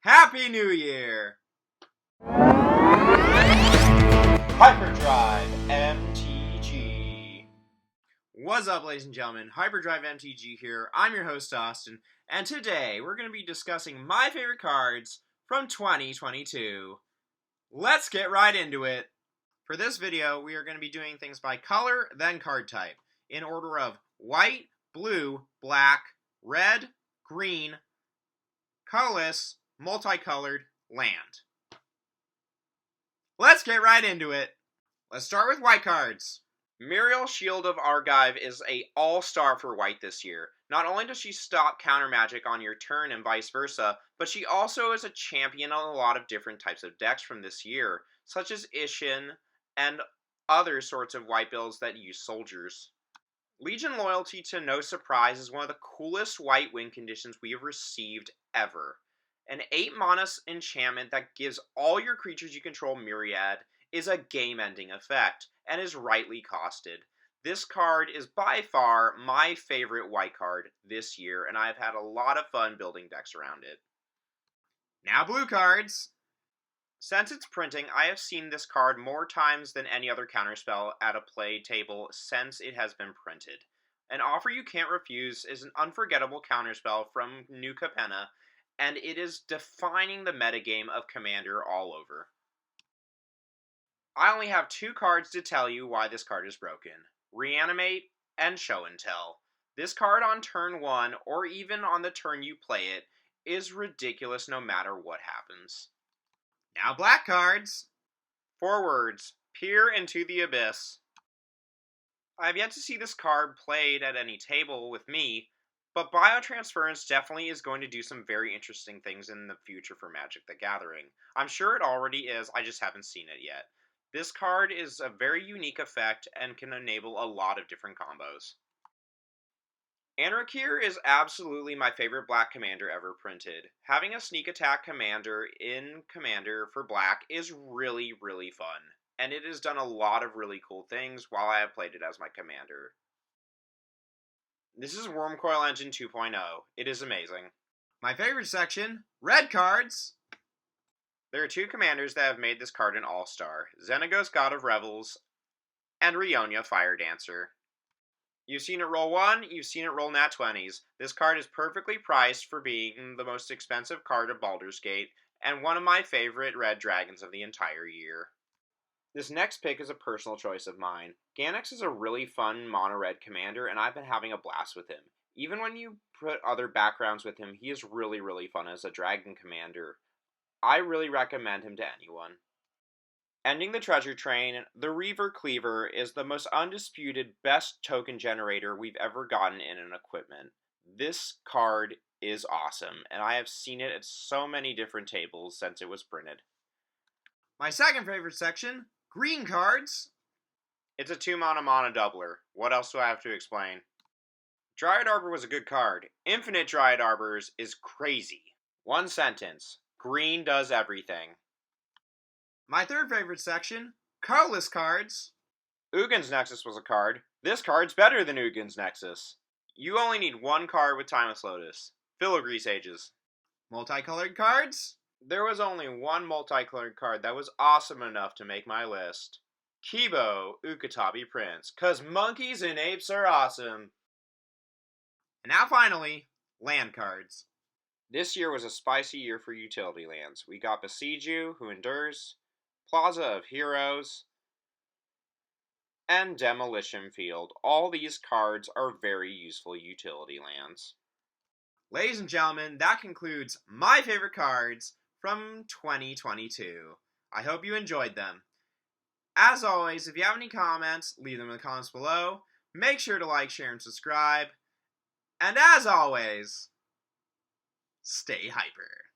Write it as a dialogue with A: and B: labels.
A: Happy New Year! HyperdriveMTG. What's up, ladies and gentlemen? HyperdriveMTG here. I'm your host, Austin, and today we're going to be discussing my favorite cards from 2022. Let's get right into it. For this video, we are going to be doing things by color, then card type, in order of white, blue, black, red, green, colorless, multicolored, land. Let's get right into it. Let's start with white cards. Muriel, Shield of Argive is a all-star for white this year. Not only does she stop counter magic on your turn and vice versa, but she also is a champion on a lot of different types of decks from this year, such as Ishin and other sorts of white builds that use soldiers. Legion Loyalty, to no surprise, is one of the coolest white win conditions we have received ever. An 8-mana enchantment that gives all your creatures you control Myriad is a game-ending effect, and is rightly costed. This card is by far my favorite white card this year, and I've had a lot of fun building decks around it. Now blue cards. Since its printing, I have seen this card more times than any other counterspell at a play table since it has been printed. An Offer You Can't Refuse is an unforgettable counterspell from New Capenna, and it is defining the metagame of Commander all over. I only have 2 cards to tell you why this card is broken. Reanimate and Show and Tell. This card on turn 1, or even on the turn you play it, is ridiculous no matter what happens. Now black cards. 4 words. Peer into the Abyss. I have yet to see this card played at any table with me, but Biotransference definitely is going to do some very interesting things in the future for Magic the Gathering. I'm sure it already is, I just haven't seen it yet. This card is a very unique effect and can enable a lot of different combos. Anrakir is absolutely my favorite black commander ever printed. Having a sneak attack commander in Commander for black is really, really fun, and it has done a lot of really cool things while I have played it as my commander. This is Wormcoil Engine 2.0. It is amazing. My favorite section, red cards. There are 2 commanders that have made this card an all-star, Xenagos, God of Revels, and Rionia, Fire Dancer. You've seen it roll 1, you've seen it roll nat 20s. This card is perfectly priced for being the most expensive card of Baldur's Gate, and one of my favorite red dragons of the entire year. This next pick is a personal choice of mine. Ganex is a really fun mono-red commander, and I've been having a blast with him. Even when you put other backgrounds with him, he is really, really fun as a dragon commander. I really recommend him to anyone. Ending the Treasure Train, the Reaver Cleaver is the most undisputed best token generator we've ever gotten in an equipment. This card is awesome, and I have seen it at so many different tables since it was printed. My second favorite section, green cards. It's a 2-mana mana doubler. What else do I have to explain? Dryad Arbor was a good card. Infinite Dryad Arbors is crazy. One sentence. Green does everything. My third favorite section, colorless cards. Ugin's Nexus was a card. This card's better than Ugin's Nexus. You only need 1 card with Timeless Lotus. Filigree Sages. Multicolored cards. There was only 1 multicolored card that was awesome enough to make my list. Kibo Ukatabi Prince, 'cause monkeys and apes are awesome. And now finally, land cards. This year was a spicy year for utility lands. We got Besiege You, Who Endures, Plaza of Heroes, and Demolition Field. All these cards are very useful utility lands. Ladies and gentlemen, that concludes my favorite cards from 2022. I hope you enjoyed them. As always, if you have any comments, leave them in the comments below. Make sure to like, share, and subscribe. And as always, stay hyper.